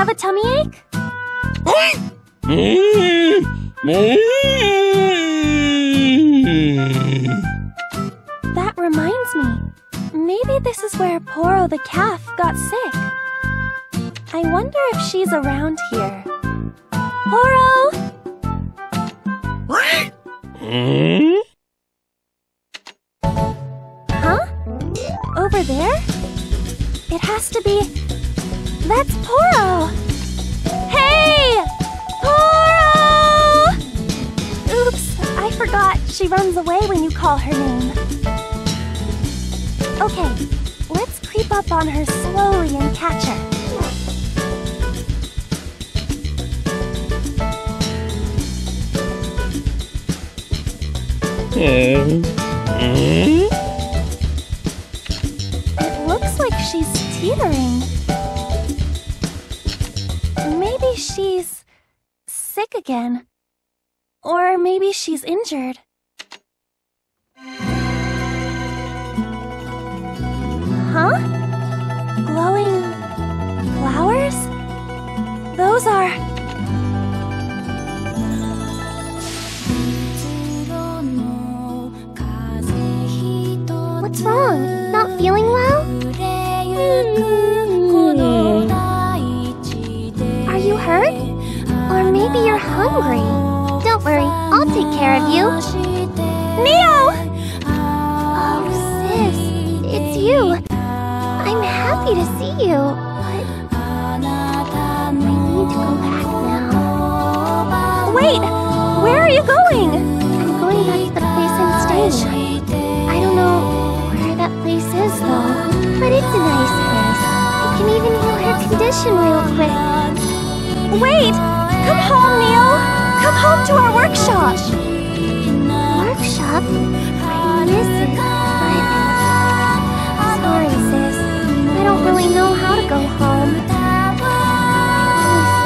have a tummy ache? That reminds me. Maybe this is where Poro the calf got sick. I wonder if she's around here. Poro! Huh? Over there? It has to be... That's Poro! Hey! Poro! Oops, I forgot. She runs away when you call her name. Okay, let's creep up on her slowly and catch her. It looks like she's teetering. Maybe she's sick again. Or maybe she's injured. Huh? Glowing flowers? Those are... What's wrong? Not feeling well? Are you hurt? Or maybe you're hungry. Don't worry, I'll take care of you. Neo! Oh, sis, it's you. I'm happy to see you, but I need to go back now. Wait! Where are you going? I'm going back to the place I'm staying at. I don't know where that place is, though, but it's a nice place. I can even heal her condition real quick. Wait! Come home, Neo! Come home to our workshop! Workshop? I miss it, but... Sorry, sis. I don't really know how to go home. I'm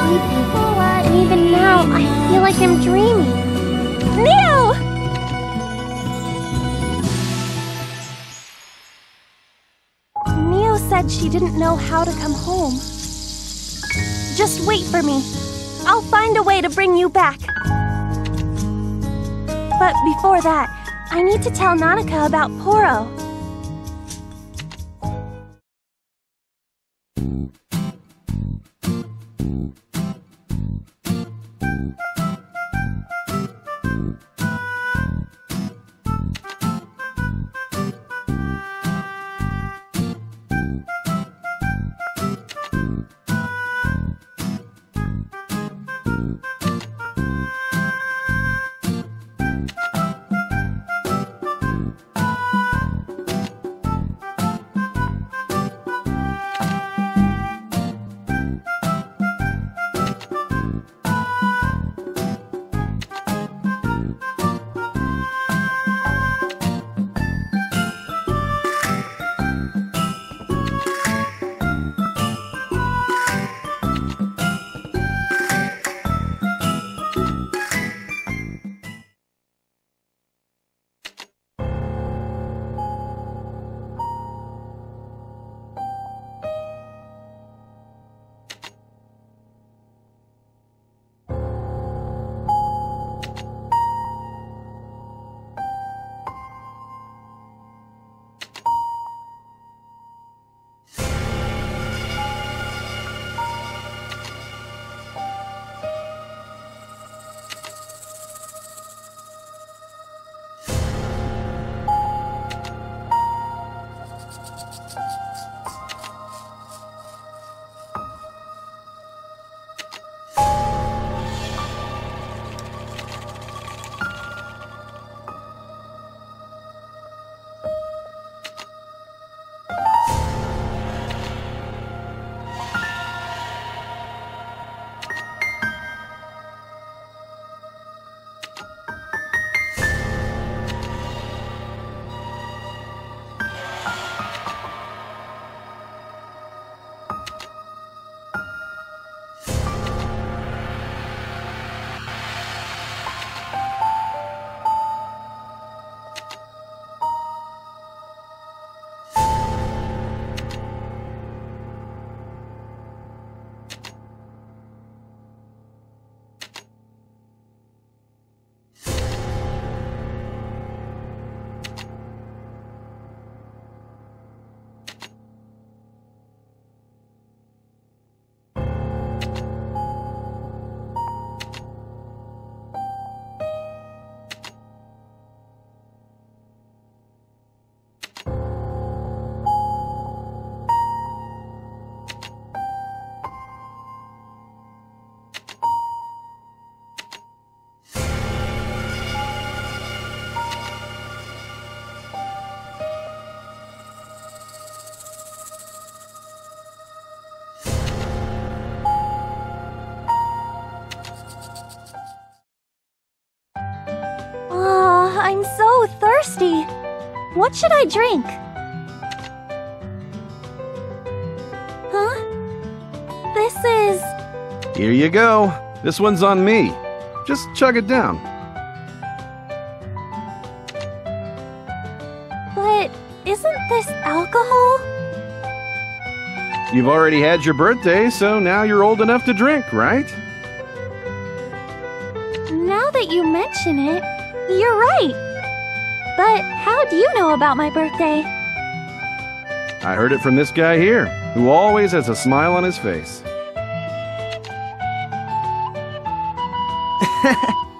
sleepy, and even now, I feel like I'm dreaming. Neo! Neo said she didn't know how to come home. Just wait for me. I'll find a way to bring you back. But before that, I need to tell Nanaka about Poro. I'm so thirsty. What should I drink? Huh? This is... Here you go. This one's on me. Just chug it down. But isn't this alcohol? You've already had your birthday, so now you're old enough to drink, right? Now that you mention it, you're right. But how do you know about my birthday? I heard it from this guy here, who always has a smile on his face.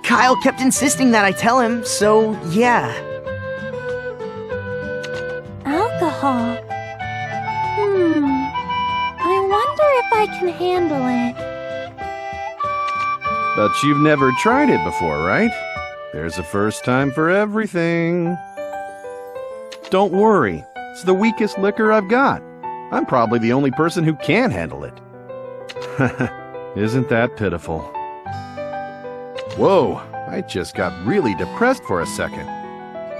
Kyle kept insisting that I tell him, so yeah. Alcohol. I wonder if I can handle it. But you've never tried it before, right? There's a first time for everything. Don't worry, it's the weakest liquor I've got. I'm probably the only person who can handle it. Isn't that pitiful? Whoa, I just got really depressed for a second.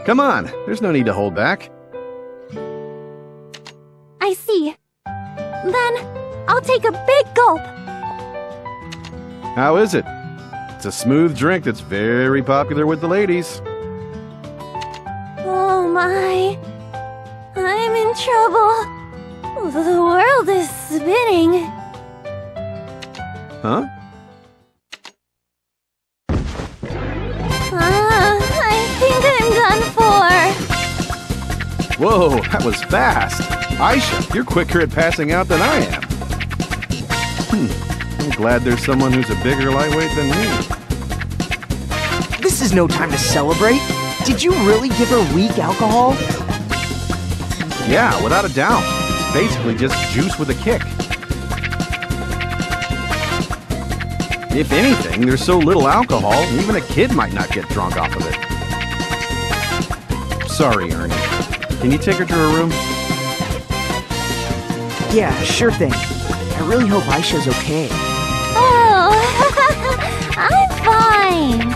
Come on, there's no need to hold back. I see. Then, I'll take a big gulp. How is it? It's a smooth drink that's very popular with the ladies. Oh my. I'm in trouble. The world is spinning. Huh? I think I'm done for. Whoa, that was fast. Ayesha, you're quicker at passing out than I am. I'm glad there's someone who's a bigger lightweight than me. This is no time to celebrate. Did you really give her weak alcohol? Yeah, without a doubt. It's basically just juice with a kick. If anything, there's so little alcohol, even a kid might not get drunk off of it. Sorry, Ernie. Can you take her to her room? Yeah, sure thing. I really hope Ayesha's okay. Oh, I'm fine.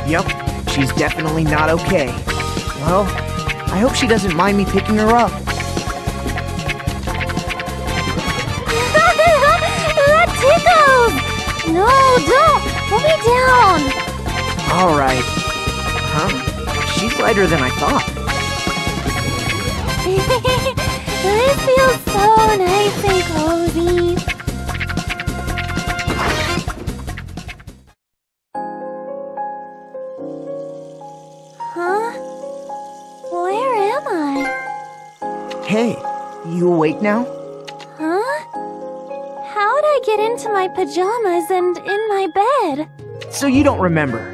Yep, she's definitely not okay. Well, I hope she doesn't mind me picking her up. That tickles! No, don't! Put me down! Alright. Huh? She's lighter than I thought. This feels so nice and cozy. Huh? Where am I? Hey, you awake now? Huh? How'd I get into my pajamas and in my bed? So you don't remember.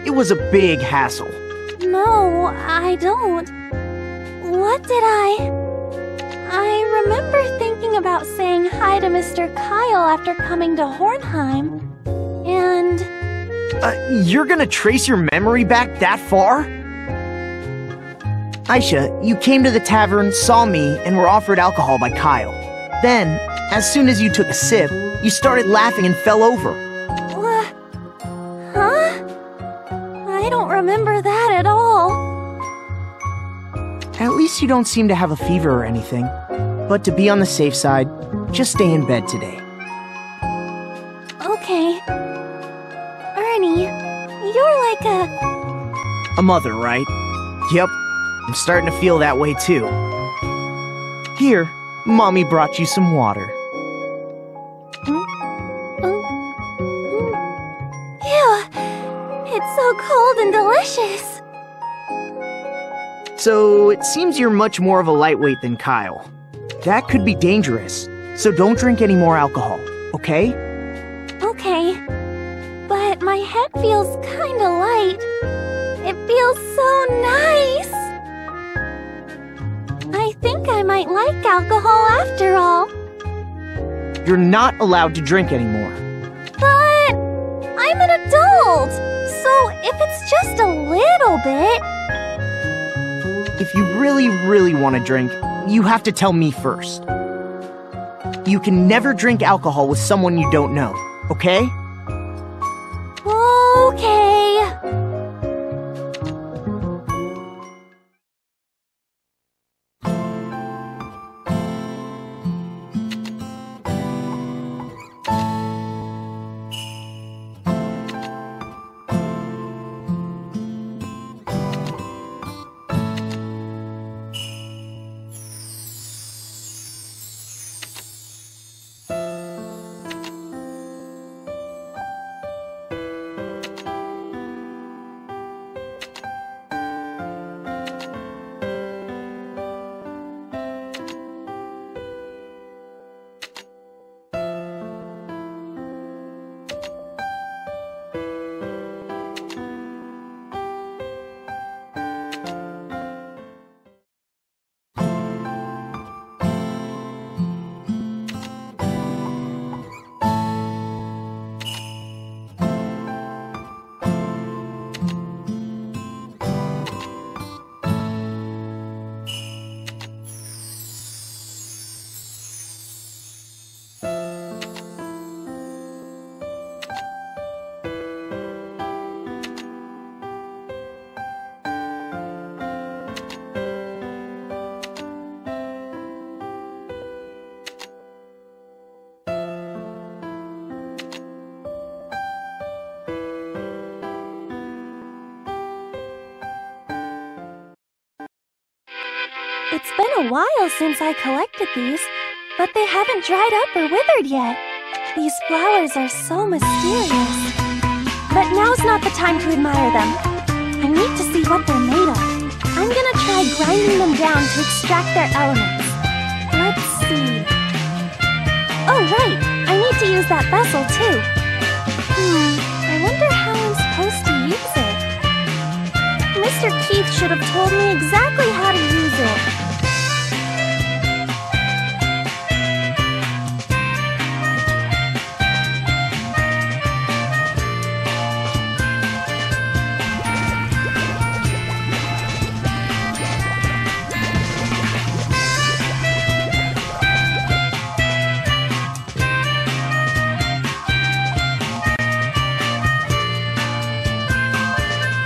It was a big hassle. No, I don't. What did I remember thinking about saying hi to Mr. Kyle after coming to Hornheim, and... You're gonna trace your memory back that far? Ayesha, you came to the tavern, saw me, and were offered alcohol by Kyle. Then, as soon as you took a sip, you started laughing and fell over. Huh? I don't remember that at all. At least you don't seem to have a fever or anything. But to be on the safe side, just stay in bed today. Okay. Ernie, you're like a mother, right? Yep, I'm starting to feel that way too. Here, Mommy brought you some water. Ew, it's so cold and delicious. So, it seems you're much more of a lightweight than Kyle. That could be dangerous, so don't drink any more alcohol, okay? Okay, but my head feels kinda light. It feels so nice. I think I might like alcohol after all. You're not allowed to drink anymore. But I'm an adult, so if it's just a little bit... If you really, really want to drink, you have to tell me first. You can never drink alcohol with someone you don't know, okay? Okay. It's been a while since I collected these, but they haven't dried up or withered yet. These flowers are so mysterious. But now's not the time to admire them. I need to see what they're made of. I'm gonna try grinding them down to extract their elements. Let's see. Oh, right! I need to use that vessel, too. I wonder how I'm supposed to use it. Mr. Keith should have told me exactly how to use it.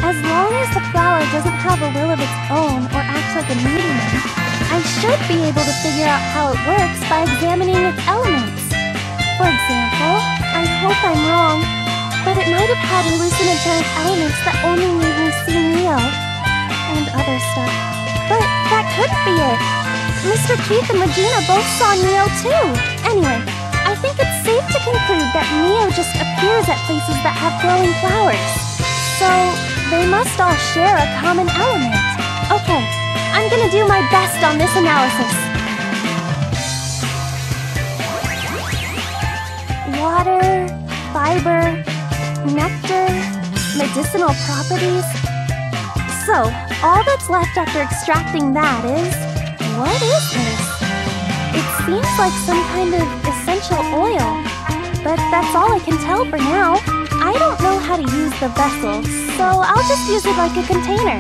As long as the flower doesn't have a will of its own or act like a medium, I should be able to figure out how it works by examining its elements. For example, I hope I'm wrong, but it might have had hallucinogenic elements that only made me see Neo and other stuff. But that couldn't be it. Mr. Keith and Regina both saw Neo too. Anyway, I think it's safe to conclude that Neo just appears at places that have glowing flowers. So they must all share a common element. Okay, I'm gonna do my best on this analysis. Water, fiber, nectar, medicinal properties. So, all that's left after extracting that is... what is this? It seems like some kind of essential oil, but that's all I can tell for now. I don't know how to use the vessel, so I'll just use it like a container.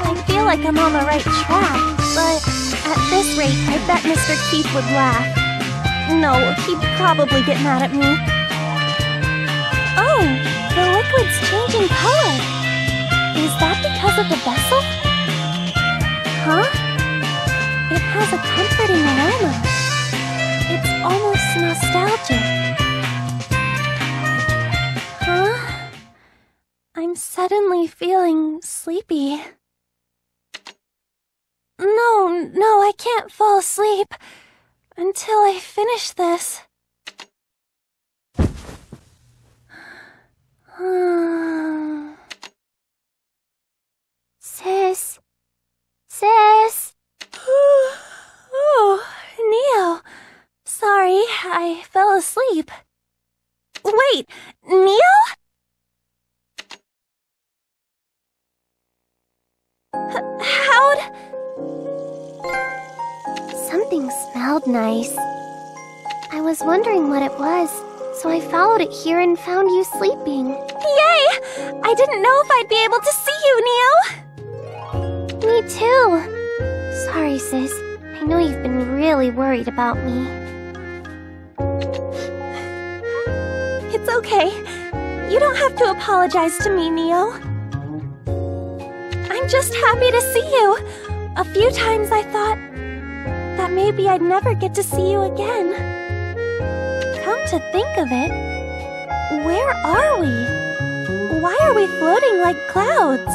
I feel like I'm on the right track, but at this rate, I bet Mr. Keith would laugh. No, he'd probably get mad at me. Oh, the liquid's changing color. Is that because of the vessel? Huh? It has a comforting aroma. It's almost nostalgic. I'm suddenly feeling sleepy. No, I can't fall asleep until I finish this. Sis? Oh, Neo. Sorry, I fell asleep. Wait, Neo? How'd... Something smelled nice. I was wondering what it was, so I followed it here and found you sleeping. Yay! I didn't know if I'd be able to see you, Neo! Me too. Sorry, sis. I know you've been really worried about me. It's okay. You don't have to apologize to me, Neo. I'm just happy to see you. A few times I thought that maybe I'd never get to see you again. Come to think of it, where are we? Why are we floating like clouds?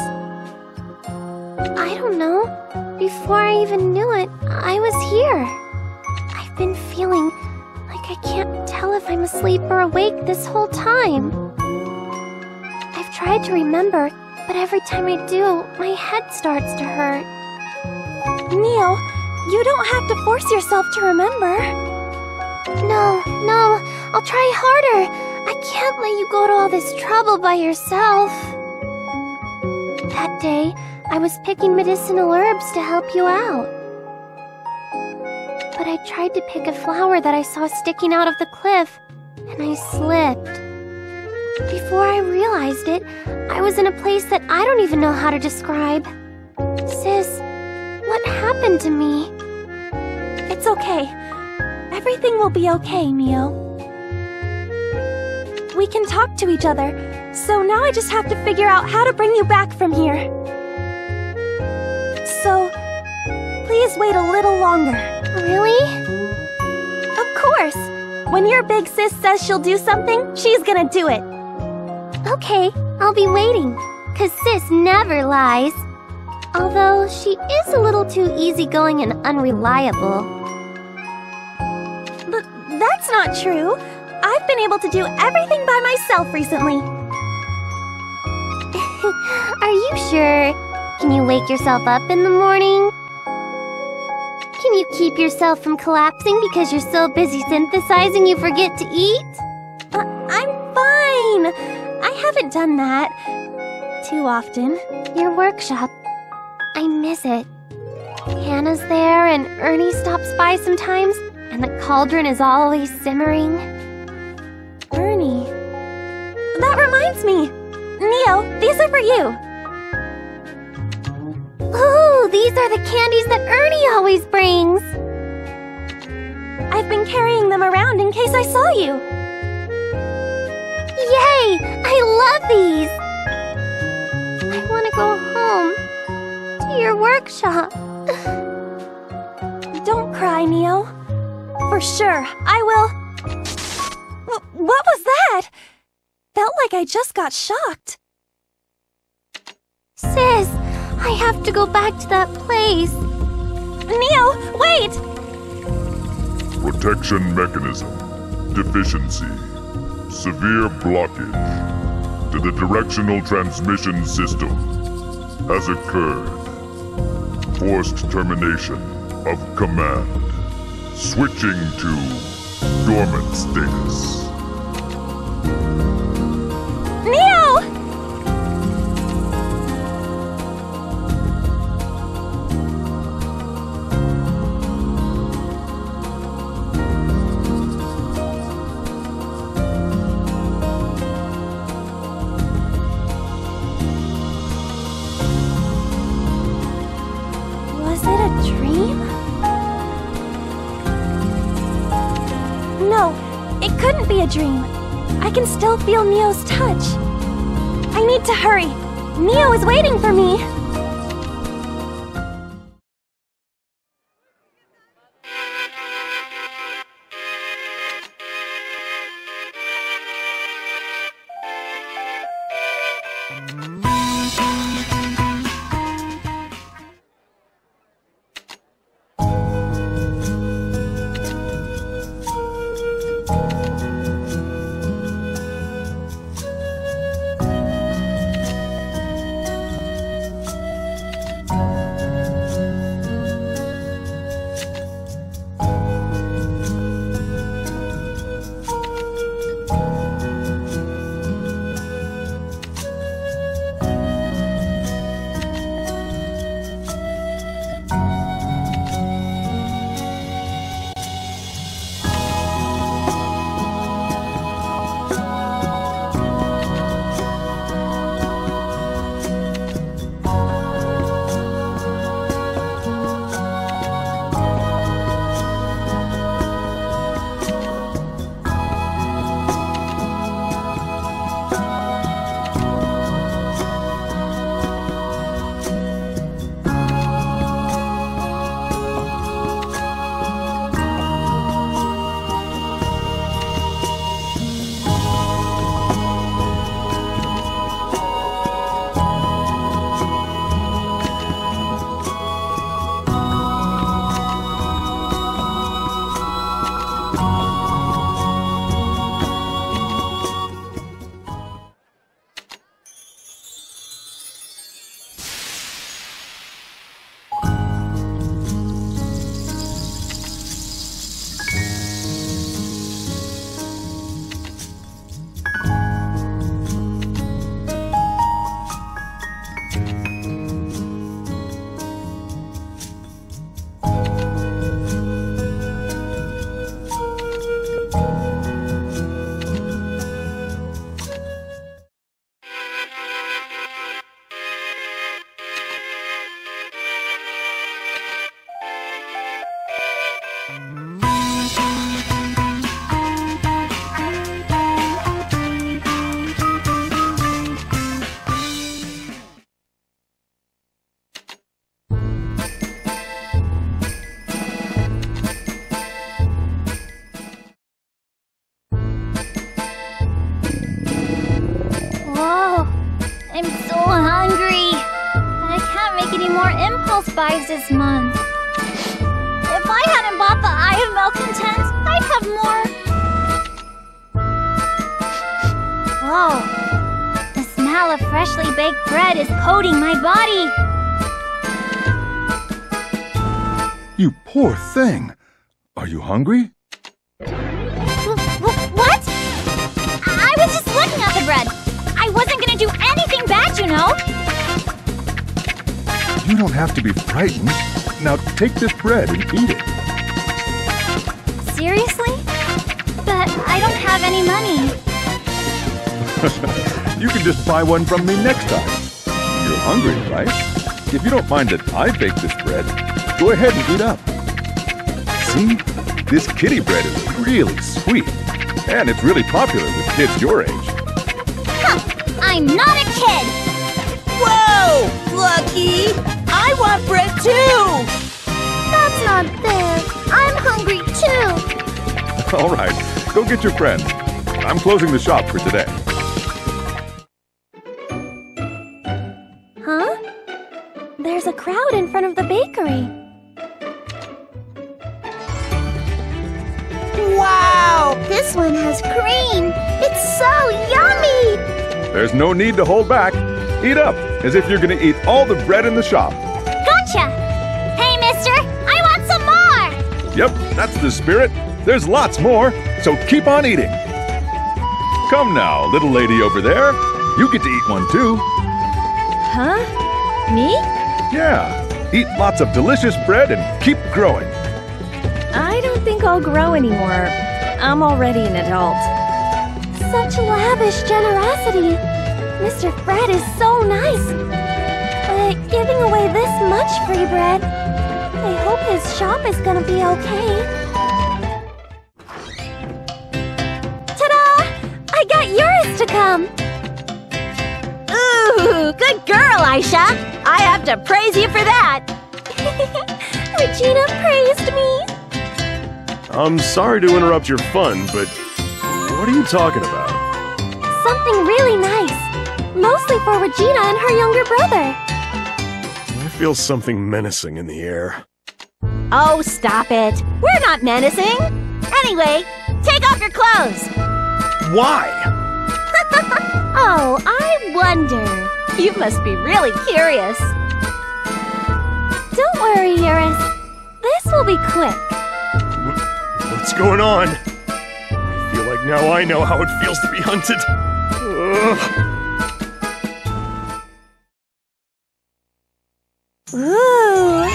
I don't know. Before I even knew it, I was here. I've been feeling like I can't tell if I'm asleep or awake this whole time. I've tried to remember, but every time I do, my head starts to hurt. Neo, you don't have to force yourself to remember. No, I'll try harder. I can't let you go to all this trouble by yourself. That day, I was picking medicinal herbs to help you out. But I tried to pick a flower that I saw sticking out of the cliff, and I slipped. Before I realized it, I was in a place that I don't even know how to describe. Sis, what happened to me? It's okay. Everything will be okay, Neo. We can talk to each other, so now I just have to figure out how to bring you back from here. So, please wait a little longer. Really? Of course! When your big sis says she'll do something, she's gonna do it. Okay, I'll be waiting, 'cause sis never lies. Although she is a little too easygoing and unreliable. But that's not true. I've been able to do everything by myself recently. Are you sure? Can you wake yourself up in the morning? Can you keep yourself from collapsing because you're so busy synthesizing you forget to eat? I'm fine. I haven't done that too often. Your workshop. I miss it. Hannah's there and Ernie stops by sometimes, and the cauldron is always simmering. Ernie. That reminds me. Neo, these are for you. Ooh, these are the candies that Ernie always brings. I've been carrying them around in case I saw you. Yay! I love these! I want to go home. To your workshop. Don't cry, Neo. For sure, I will. What was that? Felt like I just got shocked. Sis, I have to go back to that place. Neo, wait! Protection mechanism. Deficiency. Severe blockage to the directional transmission system has occurred. Forced termination of command. Switching to dormant status. Neo! Was it a dream? No, it couldn't be a dream. I can still feel Neo's touch. I need to hurry. Neo is waiting for me. any more impulse buys this month. If I hadn't bought the Eye of Malcontent, I'd have more. Whoa. The smell of freshly baked bread is coating my body. You poor thing. Are you hungry? What? I was just looking at the bread. I wasn't gonna do anything bad, you know. You don't have to be frightened. Now take this bread and eat it. Seriously? But I don't have any money. You can just buy one from me next time. You're hungry, right? If you don't mind that I bake this bread, go ahead and eat up. See? This kitty bread is really sweet. And it's really popular with kids your age. Huh! I'm not a kid! Whoa! Lucky! I want bread too! That's not fair. I'm hungry too. All right, go get your friend. I'm closing the shop for today. Huh? There's a crowd in front of the bakery. Wow! This one has cream. It's so yummy! There's no need to hold back. Eat up, as if you're gonna eat all the bread in the shop. Gotcha! Hey, mister! I want some more! Yep, that's the spirit. There's lots more, so keep on eating. Come now, little lady over there. You get to eat one too. Huh? Me? Yeah, eat lots of delicious bread and keep growing. I don't think I'll grow anymore. I'm already an adult. Such lavish generosity. Mr. Fred is so nice. But giving away this much free bread, I hope his shop is gonna be okay. Ta-da! I got Eurus to come! Ooh, good girl, Ayesha! I have to praise you for that! Regina praised me! I'm sorry to interrupt your fun, but what are you talking about? Something really nice. Mostly for Regina and her younger brother. I feel something menacing in the air. Oh, stop it! We're not menacing! Anyway, take off your clothes! Why? Oh, I wonder. You must be really curious. Don't worry, Eurus. This will be quick. What's going on? I feel like now I know how it feels to be hunted. Ugh. Ooh,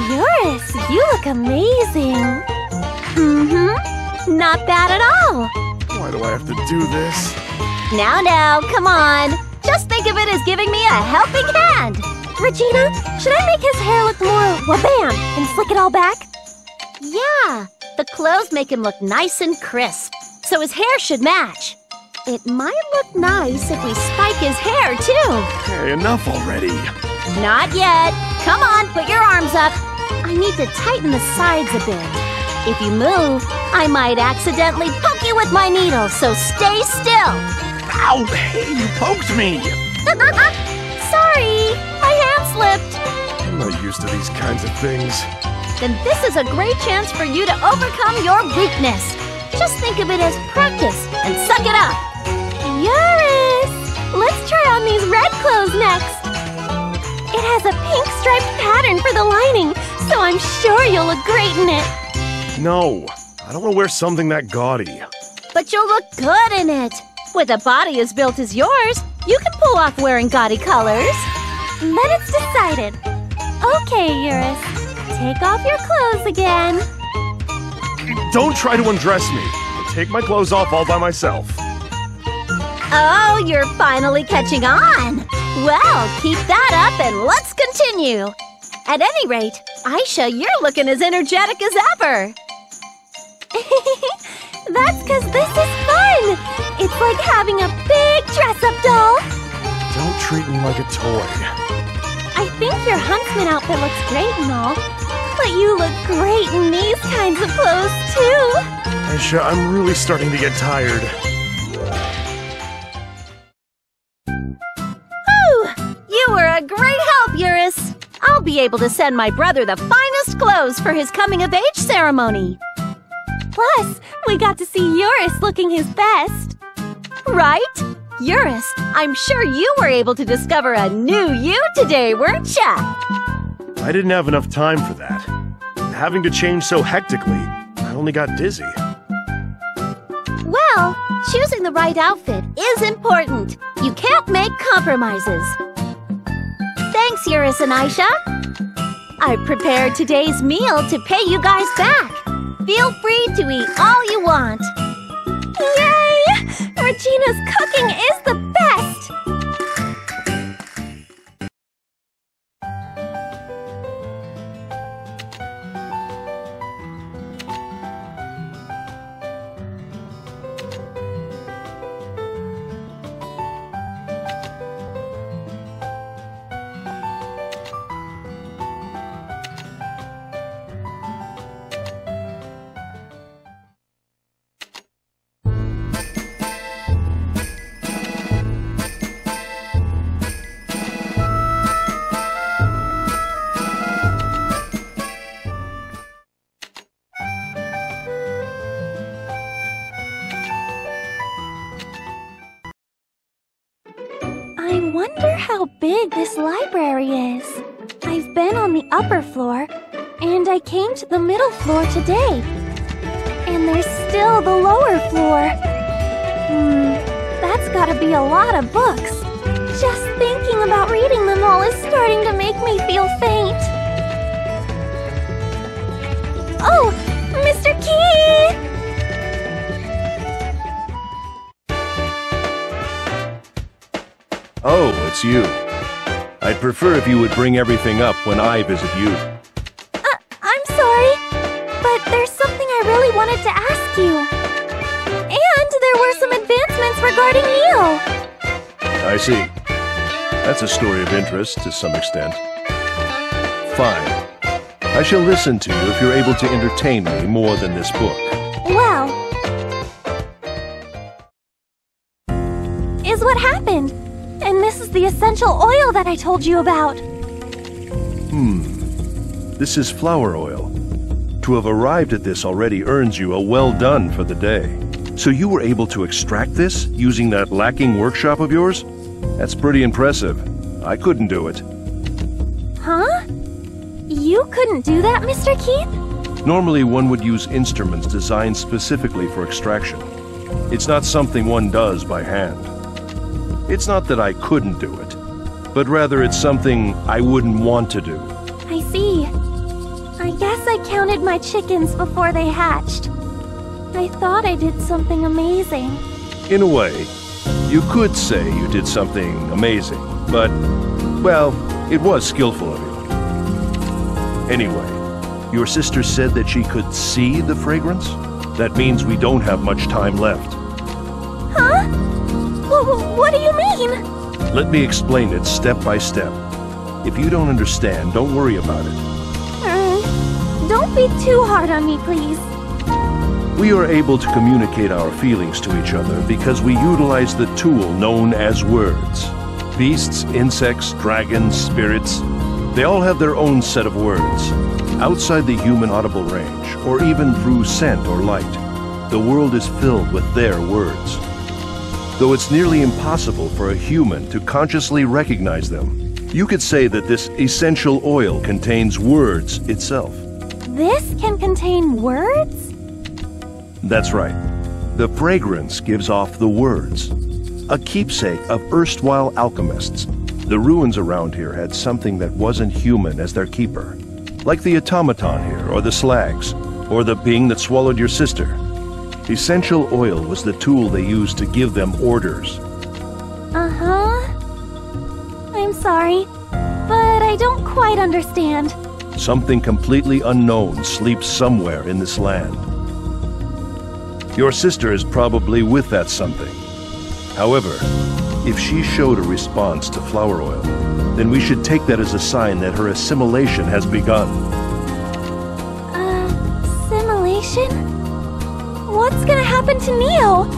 Eurus, you look amazing. Not bad at all. Why do I have to do this? Now, come on. Just think of it as giving me a helping hand. Regina, should I make his hair look more wabam and slick it all back? Yeah, the clothes make him look nice and crisp, so his hair should match. It might look nice if we spike his hair, too. Hey, enough already. Not yet. Come on, put your arms up. I need to tighten the sides a bit. If you move, I might accidentally poke you with my needle, so stay still. Ow! Hey, you poked me! Sorry, my hand slipped. I'm not used to these kinds of things. Then this is a great chance for you to overcome your weakness. Just think of it as practice and suck it up. Eurus, let's try on these red clothes next. It has a pink striped pattern for the lining, so I'm sure you'll look great in it. No, I don't want to wear something that gaudy. But you'll look good in it. With a body as built as yours, you can pull off wearing gaudy colors. Then it's decided. Okay, Eurus, take off your clothes again. Don't try to undress me. I'll take my clothes off all by myself. Oh, you're finally catching on. Well, keep that up and let's continue. At any rate, Ayesha, you're looking as energetic as ever. That's because this is fun! It's like having a big dress-up doll! Don't treat me like a toy. I think your huntsman outfit looks great and all, but you look great in these kinds of clothes, too! Ayesha, I'm really starting to get tired. Whew! You were a great help, Eurus! I'll I'll be able to send my brother the finest clothes for his coming-of-age ceremony. Plus, we got to see Eurus looking his best. Right? Eurus, I'm sure you were able to discover a new you today, weren't ya? I didn't have enough time for that. Having to change so hectically, I only got dizzy. Well, choosing the right outfit is important. You can't make compromises. Thanks, Eurus and Ayesha. I've prepared today's meal to pay you guys back. Feel free to eat all you want. Yay! Regina's cooking is the best! I wonder how big this library is. I've been on the upper floor, and I came to the middle floor today. And there's still the lower floor. That's gotta be a lot of books. Just thinking about reading them all is starting to make me feel faint. Oh, Mr. Keith! Oh, it's you. I'd prefer if you would bring everything up when I visit you. I'm sorry, but there's something I really wanted to ask you. And there were some advancements regarding Neo. I see. That's a story of interest to some extent. Fine. I shall listen to you if you're able to entertain me more than this book. Well, is what happened. And this is the essential oil that I told you about. This is flower oil. To have arrived at this already earns you a well done for the day. So you were able to extract this using that lacking workshop of yours? That's pretty impressive. I couldn't do it. Huh? You couldn't do that, Mr. Keith? Normally one would use instruments designed specifically for extraction. It's not something one does by hand. It's not that I couldn't do it, but rather it's something I wouldn't want to do. I see. I guess I counted my chickens before they hatched. I thought I did something amazing. In a way, you could say you did something amazing, but, well, it was skillful of you. Anyway, your sister said that she could see the fragrance? That means we don't have much time left. Huh? What do you mean? Let me explain it step by step. If you don't understand, don't worry about it. Don't be too hard on me, please. We are able to communicate our feelings to each other because we utilize the tool known as words. Beasts, insects, dragons, spirits, they all have their own set of words. Outside the human audible range, or even through scent or light, the world is filled with their words. Though it's nearly impossible for a human to consciously recognize them, you could say that this essential oil contains words itself. This can contain words? That's right. The fragrance gives off the words. A keepsake of erstwhile alchemists. The ruins around here had something that wasn't human as their keeper. Like the automaton here, or the slags, or the being that swallowed your sister. Essential oil was the tool they used to give them orders. I'm sorry, but I don't quite understand. Something completely unknown sleeps somewhere in this land. Your sister is probably with that something. However, if she showed a response to flower oil, then we should take that as a sign that her assimilation has begun. Assimilation? What's gonna happen to Neo?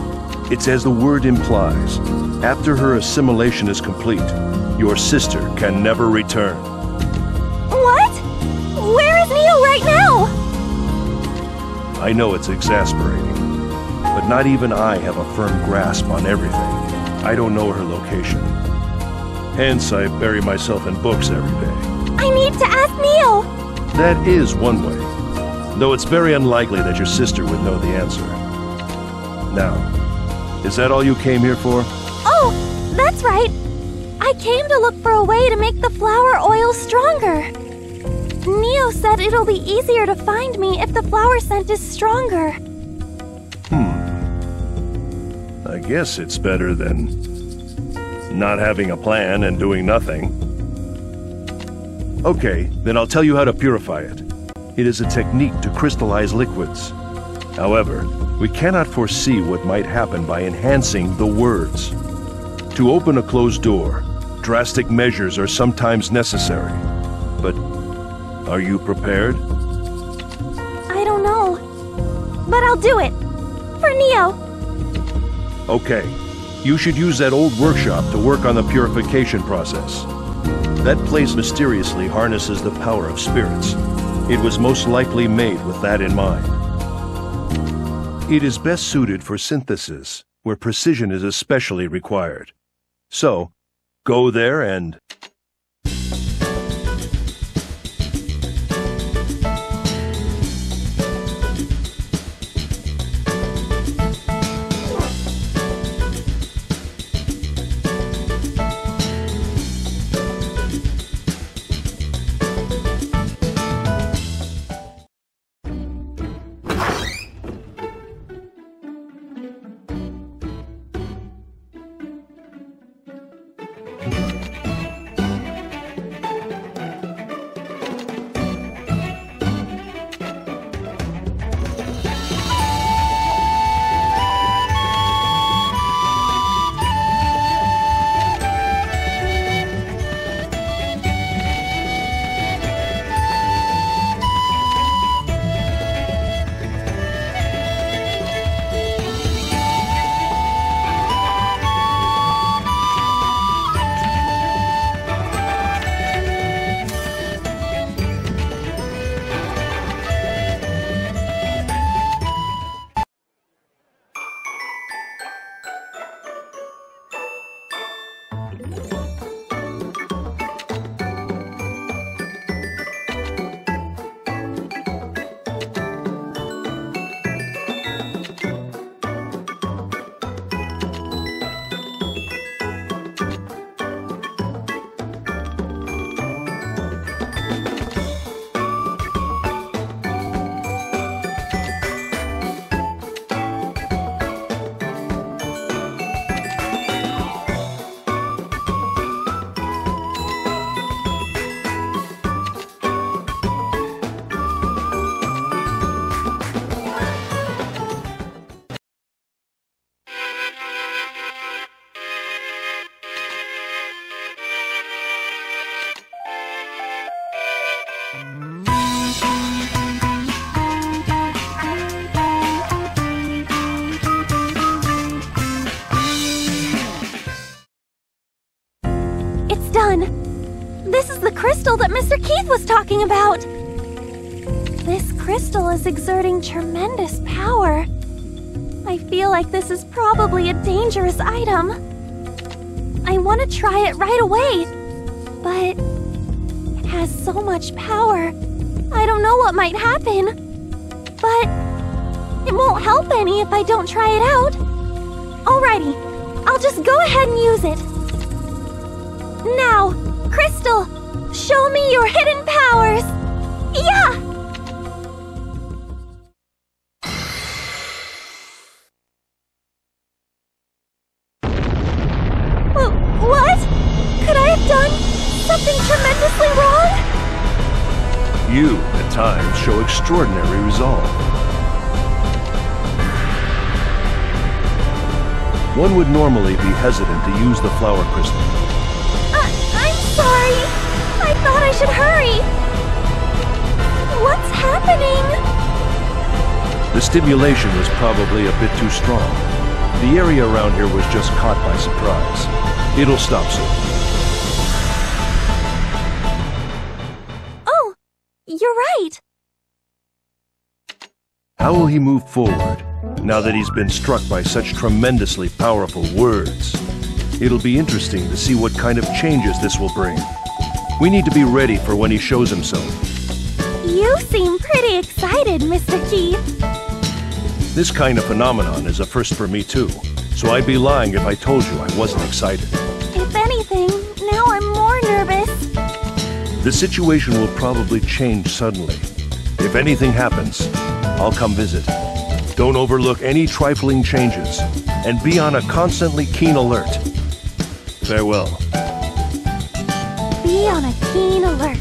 It's as the word implies. After her assimilation is complete, your sister can never return. Where's Neo right now? I know it's exasperating, but not even I have a firm grasp on everything. I don't know her location. Hence, I bury myself in books every day. I need to ask Neo! That is one way, though it's very unlikely that your sister would know the answer. Now, is that all you came here for? Oh, that's right. I came to look for a way to make the flower oil stronger. Neo said it'll be easier to find me if the flower scent is stronger. I guess it's better than not having a plan and doing nothing. Okay, then I'll tell you how to purify it. It is a technique to crystallize liquids. However, we cannot foresee what might happen by enhancing the words. To open a closed door, drastic measures are sometimes necessary. But are you prepared? I don't know. But I'll do it. For Neo. Okay. You should use that old workshop to work on the purification process. That place mysteriously harnesses the power of spirits. It was most likely made with that in mind. It is best suited for synthesis, where precision is especially required. So, go there and... This is the crystal that Mr. Keith was talking about! This crystal is exerting tremendous power. I feel like this is probably a dangerous item. I want to try it right away, but it has so much power. I don't know what might happen, but it won't help any if I don't try it out. Alrighty, I'll just go ahead and use it. Now, Crystal, show me your hidden powers! Yeah! What? Could I have done something tremendously wrong? You, at times, show extraordinary resolve. One would normally be hesitant to use the flower crystal. I'm sorry. I thought I should hurry. What's happening? The stimulation was probably a bit too strong. The area around here was just caught by surprise. It'll stop soon. Oh, you're right. How will he move forward, now that he's been struck by such tremendously powerful words? It'll be interesting to see what kind of changes this will bring. We need to be ready for when he shows himself. You seem pretty excited, Mr. Keith. This kind of phenomenon is a first for me too, so I'd be lying if I told you I wasn't excited. If anything, now I'm more nervous. The situation will probably change suddenly. If anything happens, I'll come visit. Don't overlook any trifling changes, and be on a constantly keen alert. Farewell. Be on a keen alert.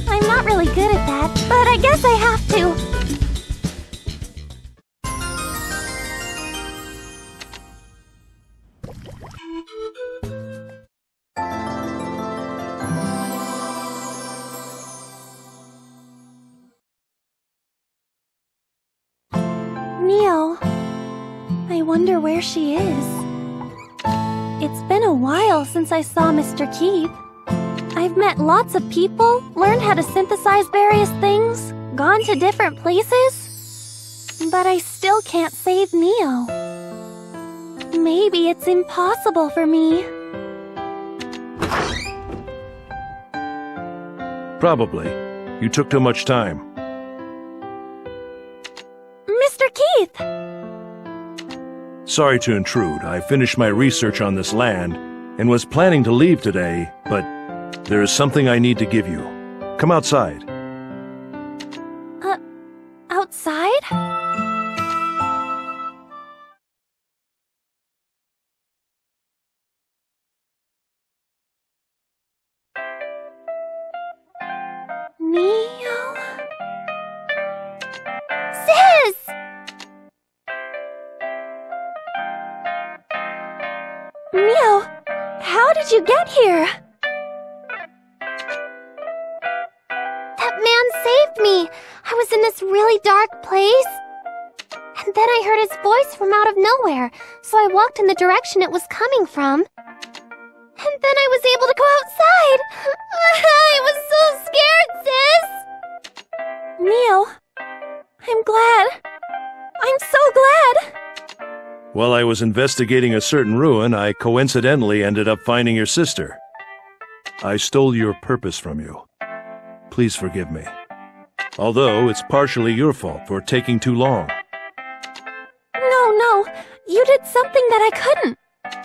I'm not really good at that, but I guess I have to. Neo, I wonder where she is. It's been a while since I saw Mr. Keith. I've met lots of people, learned how to synthesize various things, gone to different places, but I still can't save Neo. Maybe it's impossible for me. Probably. You took too much time. Mr. Keith! Sorry to intrude. I finished my research on this land and was planning to leave today, but there is something I need to give you. Come outside. Outside? Neo? Sis! Neo, how did you get here? That man saved me. I was in this really dark place. And then I heard his voice from out of nowhere, so I walked in the direction it was coming from. And then I was able to go outside. I was so scared, sis! Neo, I'm glad. I'm so glad. While I was investigating a certain ruin, I coincidentally ended up finding your sister. I stole your purpose from you. Please forgive me. Although it's partially your fault for taking too long. No, you did something that I couldn't.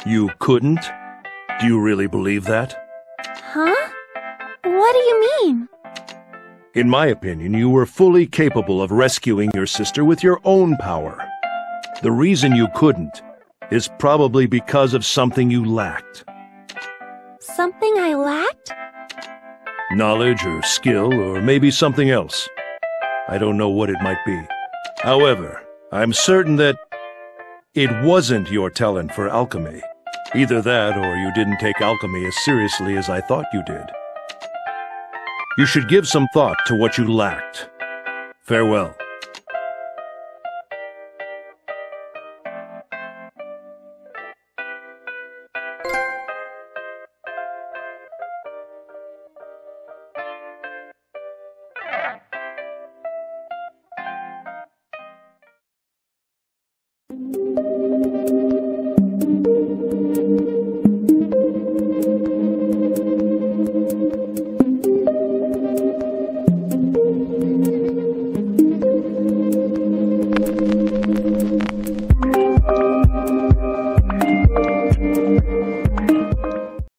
You couldn't? Do you really believe that? Huh? What do you mean? In my opinion, you were fully capable of rescuing your sister with your own power. The reason you couldn't is probably because of something you lacked. Something I lacked? Knowledge or skill, or maybe something else. I don't know what it might be. However, I'm certain that it wasn't your talent for alchemy. Either that, or you didn't take alchemy as seriously as I thought you did. You should give some thought to what you lacked. Farewell.